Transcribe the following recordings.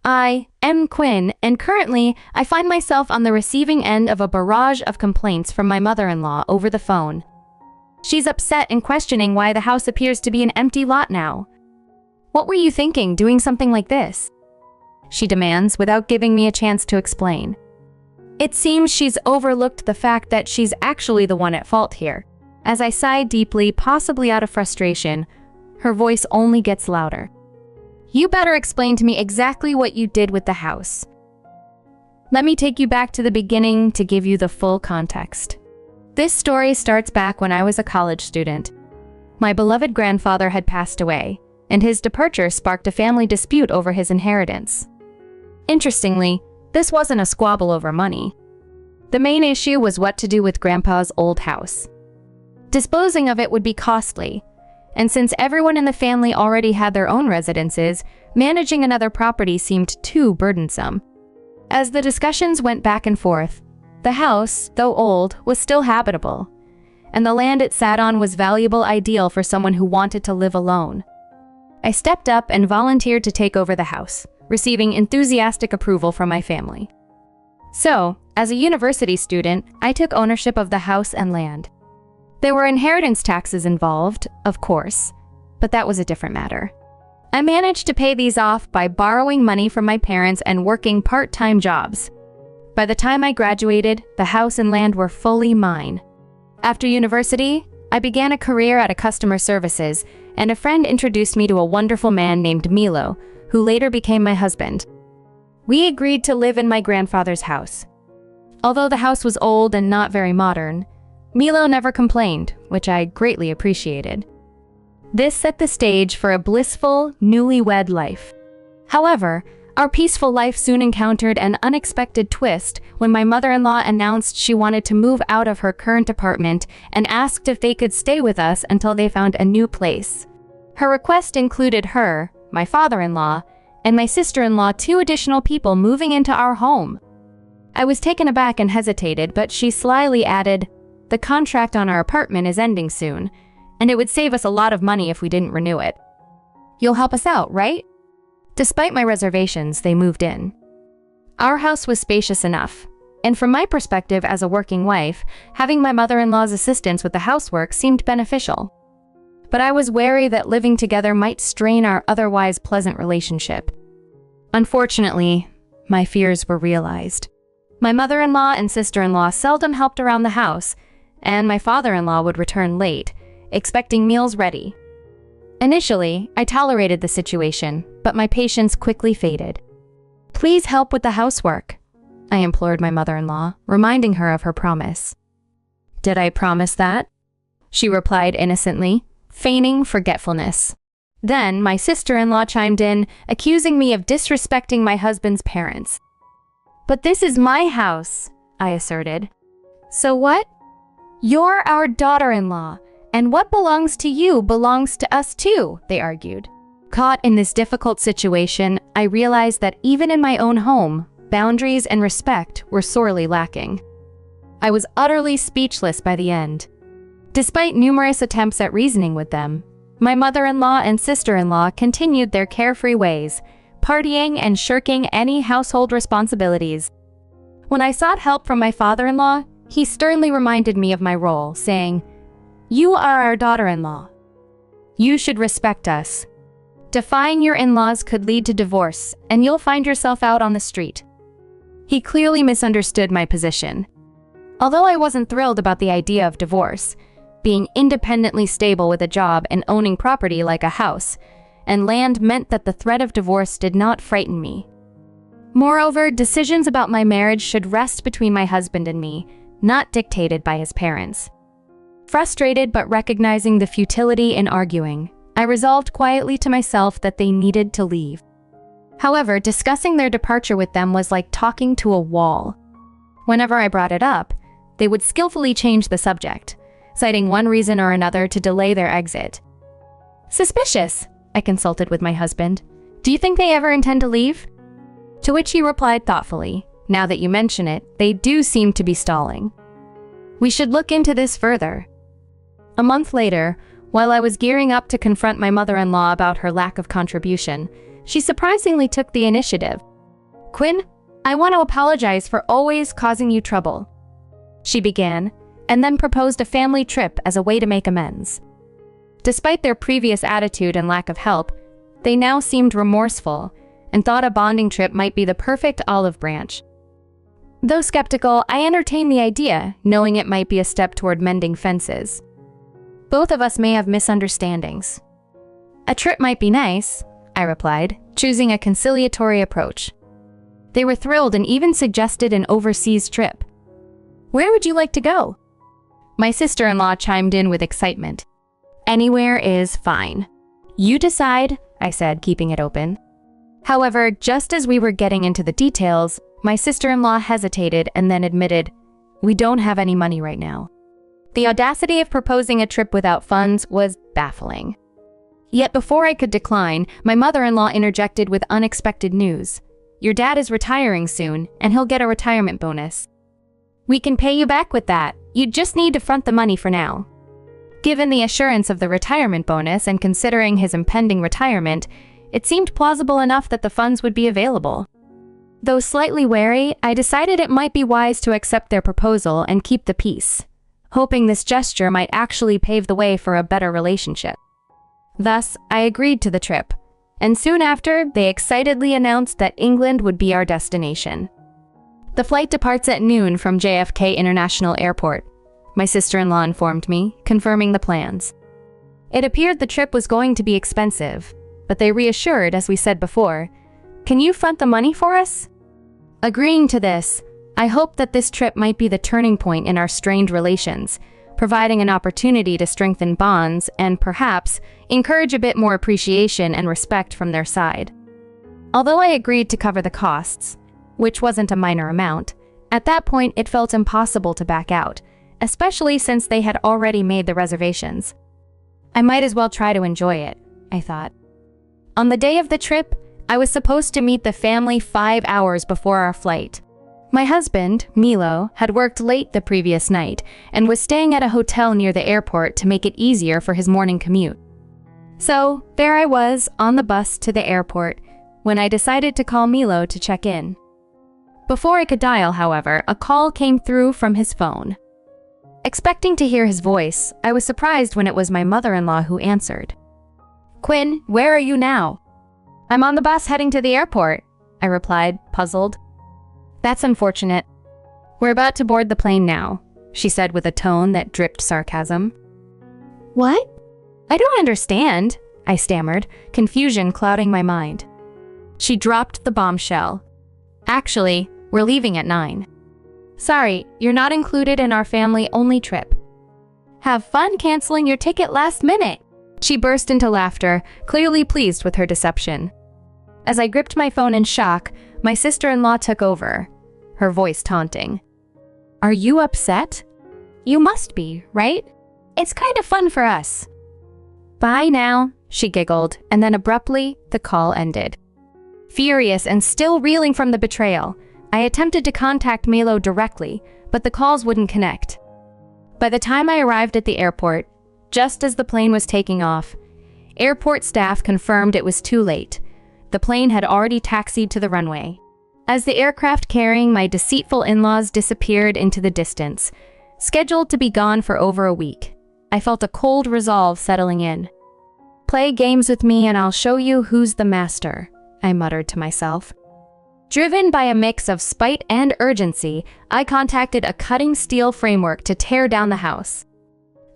I am Quinn, and currently, I find myself on the receiving end of a barrage of complaints from my mother-in-law over the phone. She's upset and questioning why the house appears to be an empty lot now. "What were you thinking doing something like this?" she demands without giving me a chance to explain. It seems she's overlooked the fact that she's actually the one at fault here. As I sigh deeply, possibly out of frustration, her voice only gets louder. "You better explain to me exactly what you did with the house." Let me take you back to the beginning to give you the full context. This story starts back when I was a college student. My beloved grandfather had passed away, and his departure sparked a family dispute over his inheritance. Interestingly, this wasn't a squabble over money. The main issue was what to do with Grandpa's old house. Disposing of it would be costly, and since everyone in the family already had their own residences, managing another property seemed too burdensome. As the discussions went back and forth, the house, though old, was still habitable, and the land it sat on was valuable, ideal for someone who wanted to live alone. I stepped up and volunteered to take over the house, receiving enthusiastic approval from my family. So, as a university student, I took ownership of the house and land. There were inheritance taxes involved, of course, but that was a different matter. I managed to pay these off by borrowing money from my parents and working part-time jobs. By the time I graduated, the house and land were fully mine. After university, I began a career at a customer services, and a friend introduced me to a wonderful man named Milo, who later became my husband. We agreed to live in my grandfather's house. Although the house was old and not very modern, Milo never complained, which I greatly appreciated. This set the stage for a blissful, newlywed life. However, our peaceful life soon encountered an unexpected twist when my mother-in-law announced she wanted to move out of her current apartment and asked if they could stay with us until they found a new place. Her request included her, my father-in-law, and my sister-in-law, 2 additional people moving into our home. I was taken aback and hesitated, but she slyly added, "The contract on our apartment is ending soon, and it would save us a lot of money if we didn't renew it. You'll help us out, right?" Despite my reservations, they moved in. Our house was spacious enough, and from my perspective as a working wife, having my mother-in-law's assistance with the housework seemed beneficial. But I was wary that living together might strain our otherwise pleasant relationship. Unfortunately, my fears were realized. My mother-in-law and sister-in-law seldom helped around the house, and my father-in-law would return late, expecting meals ready. Initially, I tolerated the situation, but my patience quickly faded. "Please help with the housework," I implored my mother-in-law, reminding her of her promise. "Did I promise that?" she replied innocently, feigning forgetfulness. Then my sister-in-law chimed in, accusing me of disrespecting my husband's parents. "But this is my house," I asserted. "So what? You're our daughter-in-law, and what belongs to you belongs to us too," they argued. Caught in this difficult situation, I realized that even in my own home, boundaries and respect were sorely lacking. I was utterly speechless by the end. Despite numerous attempts at reasoning with them, my mother-in-law and sister-in-law continued their carefree ways, partying and shirking any household responsibilities. When I sought help from my father-in-law, he sternly reminded me of my role, saying, "You are our daughter-in-law. You should respect us. Defying your in-laws could lead to divorce, and you'll find yourself out on the street." He clearly misunderstood my position. Although I wasn't thrilled about the idea of divorce, being independently stable with a job and owning property like a house and land meant that the threat of divorce did not frighten me. Moreover, decisions about my marriage should rest between my husband and me, not dictated by his parents. Frustrated but recognizing the futility in arguing, I resolved quietly to myself that they needed to leave. However, discussing their departure with them was like talking to a wall. Whenever I brought it up, they would skillfully change the subject, citing one reason or another to delay their exit. "Suspicious," I consulted with my husband. "Do you think they ever intend to leave?" To which he replied thoughtfully, "Now that you mention it, they do seem to be stalling. We should look into this further." A month later, while I was gearing up to confront my mother-in-law about her lack of contribution, she surprisingly took the initiative. "Quinn, I want to apologize for always causing you trouble," she began, and then proposed a family trip as a way to make amends. Despite their previous attitude and lack of help, they now seemed remorseful and thought a bonding trip might be the perfect olive branch. Though skeptical, I entertained the idea, knowing it might be a step toward mending fences. Both of us may have misunderstandings. "A trip might be nice," I replied, choosing a conciliatory approach. They were thrilled and even suggested an overseas trip. "Where would you like to go?" My sister-in-law chimed in with excitement. "Anywhere is fine. You decide," I said, keeping it open. However, just as we were getting into the details, my sister-in-law hesitated and then admitted, "We don't have any money right now." The audacity of proposing a trip without funds was baffling. Yet before I could decline, my mother-in-law interjected with unexpected news. "Your dad is retiring soon, and he'll get a retirement bonus. We can pay you back with that. You just need to front the money for now." Given the assurance of the retirement bonus and considering his impending retirement, it seemed plausible enough that the funds would be available. Though slightly wary, I decided it might be wise to accept their proposal and keep the peace, hoping this gesture might actually pave the way for a better relationship. Thus, I agreed to the trip, and soon after, they excitedly announced that England would be our destination. The flight departs at noon from JFK International Airport, my sister-in-law informed me, confirming the plans. It appeared the trip was going to be expensive, but they reassured, as we said before, "Can you front the money for us?" Agreeing to this, I hoped that this trip might be the turning point in our strained relations, providing an opportunity to strengthen bonds and, perhaps, encourage a bit more appreciation and respect from their side. Although I agreed to cover the costs, which wasn't a minor amount, at that point it felt impossible to back out, especially since they had already made the reservations. I might as well try to enjoy it, I thought. On the day of the trip, I was supposed to meet the family 5 hours before our flight. My husband, Milo, had worked late the previous night and was staying at a hotel near the airport to make it easier for his morning commute. So, there I was, on the bus to the airport, when I decided to call Milo to check in. Before I could dial, however, a call came through from his phone. Expecting to hear his voice, I was surprised when it was my mother-in-law who answered. "Quinn, where are you now?" "I'm on the bus heading to the airport," I replied, puzzled. "That's unfortunate. We're about to board the plane now," she said with a tone that dripped sarcasm. "What? I don't understand," I stammered, confusion clouding my mind. She dropped the bombshell. "Actually, we're leaving at 9. Sorry, you're not included in our family-only trip. Have fun canceling your ticket last minute." She burst into laughter, clearly pleased with her deception. As I gripped my phone in shock, my sister-in-law took over, her voice taunting. "Are you upset? You must be, right? It's kind of fun for us." "Bye now," she giggled, and then abruptly, the call ended. Furious and still reeling from the betrayal, I attempted to contact Milo directly, but the calls wouldn't connect. By the time I arrived at the airport, just as the plane was taking off, airport staff confirmed it was too late. The plane had already taxied to the runway. As the aircraft carrying my deceitful in-laws disappeared into the distance, scheduled to be gone for over a week, I felt a cold resolve settling in. "Play games with me and I'll show you who's the master," I muttered to myself. Driven by a mix of spite and urgency, I contacted a cutting steel framework to tear down the house.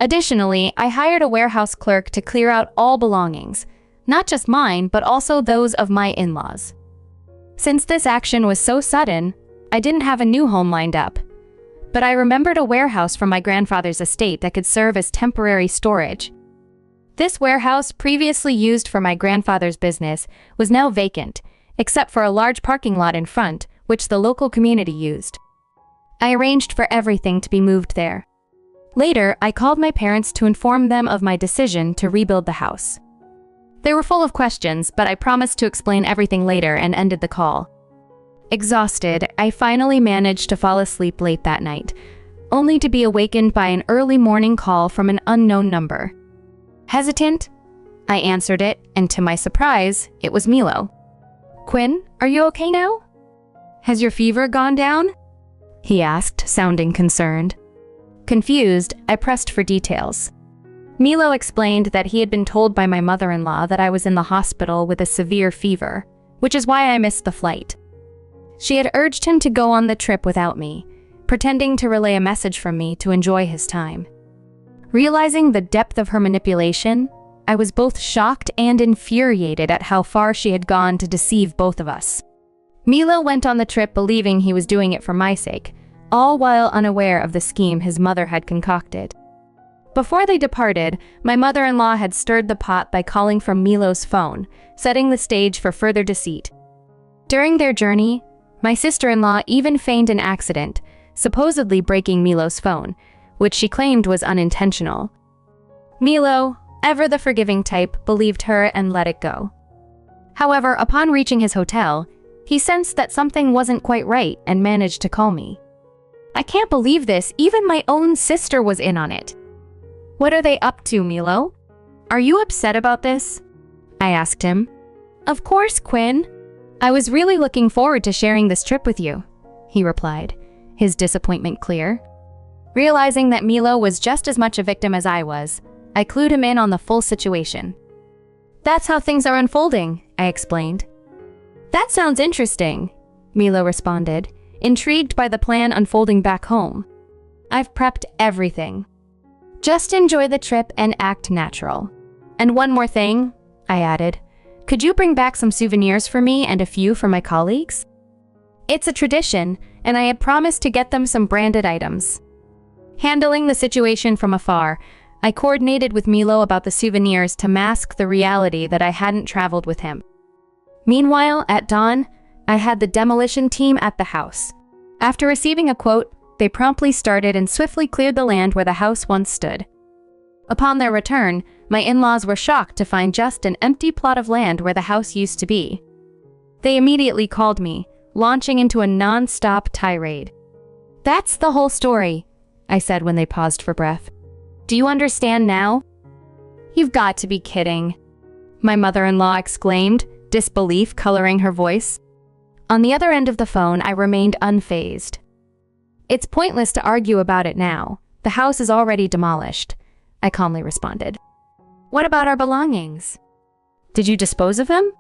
Additionally, I hired a warehouse clerk to clear out all belongings, not just mine, but also those of my in-laws. Since this action was so sudden, I didn't have a new home lined up, but I remembered a warehouse from my grandfather's estate that could serve as temporary storage. This warehouse, previously used for my grandfather's business, was now vacant, except for a large parking lot in front, which the local community used. I arranged for everything to be moved there. Later, I called my parents to inform them of my decision to rebuild the house. They were full of questions, but I promised to explain everything later and ended the call. Exhausted, I finally managed to fall asleep late that night, only to be awakened by an early morning call from an unknown number. Hesitant, I answered it, and to my surprise, it was Milo. "Quinn, are you okay now?" Has your fever gone down? He asked, sounding concerned. Confused, I pressed for details. Milo explained that he had been told by my mother-in-law that I was in the hospital with a severe fever, which is why I missed the flight. She had urged him to go on the trip without me, pretending to relay a message from me to enjoy his time. Realizing the depth of her manipulation, I was both shocked and infuriated at how far she had gone to deceive both of us. Milo went on the trip believing he was doing it for my sake, all while unaware of the scheme his mother had concocted. Before they departed, my mother-in-law had stirred the pot by calling from Milo's phone, setting the stage for further deceit. During their journey, my sister-in-law even feigned an accident, supposedly breaking Milo's phone, which she claimed was unintentional. Milo, ever the forgiving type, believed her and let it go. However, upon reaching his hotel, he sensed that something wasn't quite right and managed to call me. I can't believe this, even my own sister was in on it. What are they up to, Milo? Are you upset about this? I asked him. Of course, Quinn. I was really looking forward to sharing this trip with you, he replied, his disappointment clear. Realizing that Milo was just as much a victim as I was, I clued him in on the full situation. That's how things are unfolding, I explained. That sounds interesting, Milo responded, intrigued by the plan unfolding back home. I've prepped everything. Just enjoy the trip and act natural. And one more thing, I added. Could you bring back some souvenirs for me and a few for my colleagues? It's a tradition, and I had promised to get them some branded items. Handling the situation from afar, I coordinated with Milo about the souvenirs to mask the reality that I hadn't traveled with him. Meanwhile, at dawn, I had the demolition team at the house. After receiving a quote, they promptly started and swiftly cleared the land where the house once stood. Upon their return, my in-laws were shocked to find just an empty plot of land where the house used to be. They immediately called me, launching into a non-stop tirade. That's the whole story, I said when they paused for breath. Do you understand now? You've got to be kidding, my mother-in-law exclaimed, disbelief coloring her voice. On the other end of the phone, I remained unfazed. It's pointless to argue about it now. The house is already demolished, I calmly responded. What about our belongings? Did you dispose of them?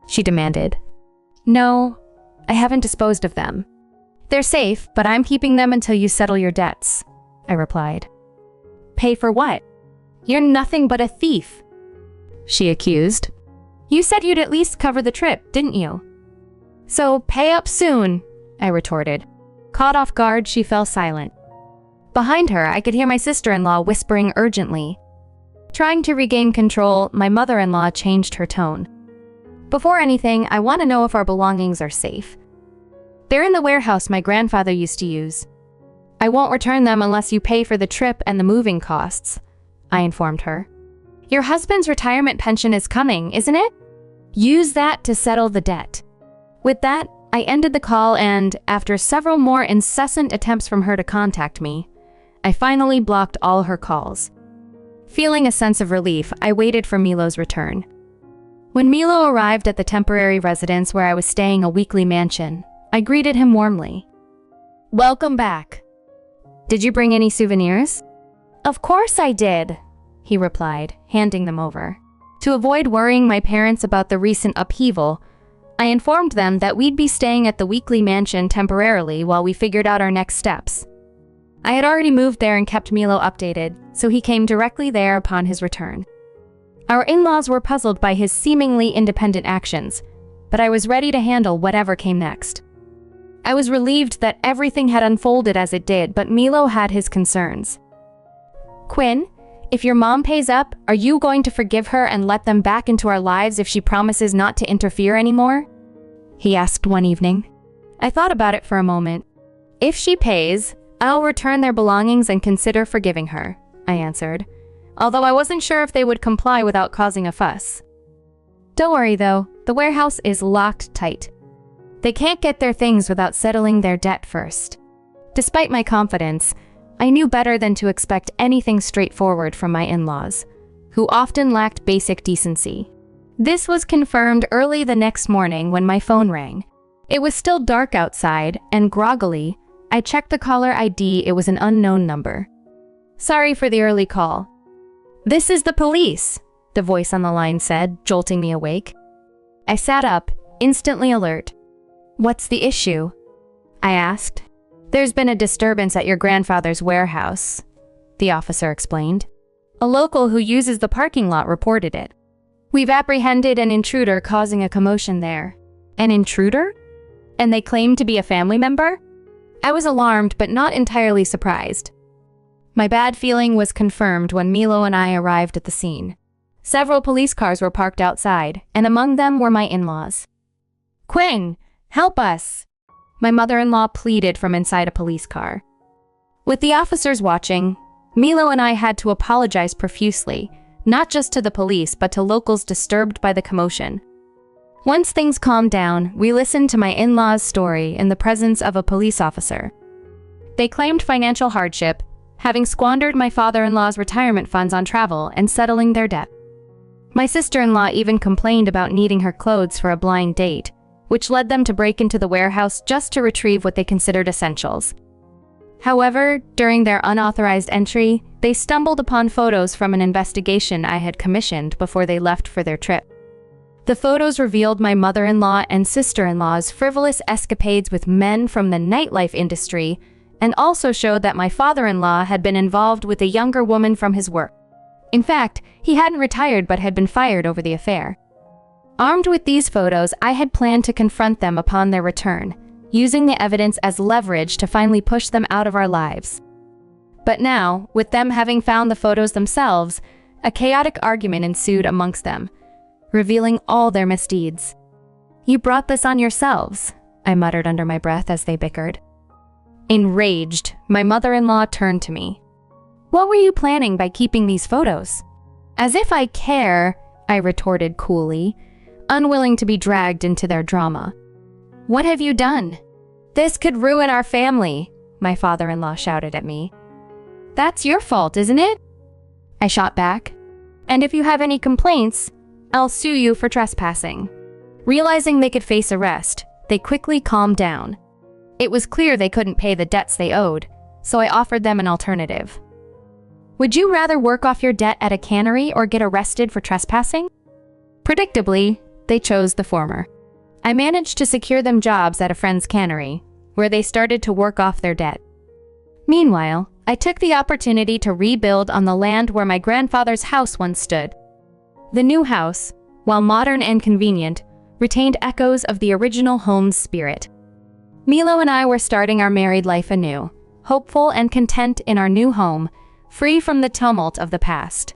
She demanded. No, I haven't disposed of them. They're safe, but I'm keeping them until you settle your debts, I replied. Pay for what? You're nothing but a thief, she accused. You said you'd at least cover the trip, didn't you? So pay up soon, I retorted. Caught off guard, she fell silent. Behind her, I could hear my sister-in-law whispering urgently. Trying to regain control, my mother-in-law changed her tone. Before anything, I want to know if our belongings are safe. They're in the warehouse my grandfather used to use. I won't return them unless you pay for the trip and the moving costs, I informed her. Your husband's retirement pension is coming, isn't it? Use that to settle the debt. With that, I ended the call and, after several more incessant attempts from her to contact me, I finally blocked all her calls. Feeling a sense of relief, I waited for Milo's return. When Milo arrived at the temporary residence where I was staying, a weekly mansion, I greeted him warmly. Welcome back. Did you bring any souvenirs? Of course I did, he replied, handing them over. To avoid worrying my parents about the recent upheaval, I informed them that we'd be staying at the weekly mansion temporarily while we figured out our next steps. I had already moved there and kept Milo updated, so he came directly there upon his return. Our in-laws were puzzled by his seemingly independent actions, but I was ready to handle whatever came next. I was relieved that everything had unfolded as it did, but Milo had his concerns. Quinn, if your mom pays up, are you going to forgive her and let them back into our lives if she promises not to interfere anymore? He asked one evening. I thought about it for a moment. If she pays, I'll return their belongings and consider forgiving her, I answered, although I wasn't sure if they would comply without causing a fuss. Don't worry though, the warehouse is locked tight. They can't get their things without settling their debt first. Despite my confidence, I knew better than to expect anything straightforward from my in-laws, who often lacked basic decency. This was confirmed early the next morning when my phone rang. It was still dark outside, and groggily, I checked the caller ID. It was an unknown number. "Sorry for the early call." "This is the police," the voice on the line said, jolting me awake. I sat up, instantly alert. "What's the issue?" I asked. "There's been a disturbance at your grandfather's warehouse," the officer explained. "A local who uses the parking lot reported it. We've apprehended an intruder causing a commotion there." "An intruder? And they claim to be a family member?" I was alarmed but not entirely surprised. My bad feeling was confirmed when Milo and I arrived at the scene. Several police cars were parked outside, and among them were my in-laws. "Quinn, help us!" my mother-in-law pleaded from inside a police car. With the officers watching, Milo and I had to apologize profusely, not just to the police but to locals disturbed by the commotion. Once things calmed down, we listened to my in-laws' story in the presence of a police officer. They claimed financial hardship, having squandered my father-in-law's retirement funds on travel and settling their debt. My sister-in-law even complained about needing her clothes for a blind date, which led them to break into the warehouse just to retrieve what they considered essentials. However, during their unauthorized entry, they stumbled upon photos from an investigation I had commissioned before they left for their trip. The photos revealed my mother-in-law and sister-in-law's frivolous escapades with men from the nightlife industry, and also showed that my father-in-law had been involved with a younger woman from his work. In fact, he hadn't retired but had been fired over the affair. Armed with these photos, I had planned to confront them upon their return, using the evidence as leverage to finally push them out of our lives. But now, with them having found the photos themselves, a chaotic argument ensued amongst them, revealing all their misdeeds. "You brought this on yourselves," I muttered under my breath as they bickered. Enraged, my mother-in-law turned to me. "What were you planning by keeping these photos?" "As if I care," I retorted coolly, unwilling to be dragged into their drama. "What have you done?" "This could ruin our family," my father-in-law shouted at me. "That's your fault, isn't it?" I shot back. "And if you have any complaints, I'll sue you for trespassing." Realizing they could face arrest, they quickly calmed down. It was clear they couldn't pay the debts they owed, so I offered them an alternative. "Would you rather work off your debt at a cannery or get arrested for trespassing?" Predictably, they chose the former. I managed to secure them jobs at a friend's cannery, where they started to work off their debt. Meanwhile, I took the opportunity to rebuild on the land where my grandfather's house once stood. The new house, while modern and convenient, retained echoes of the original home's spirit. Milo and I were starting our married life anew, hopeful and content in our new home, free from the tumult of the past.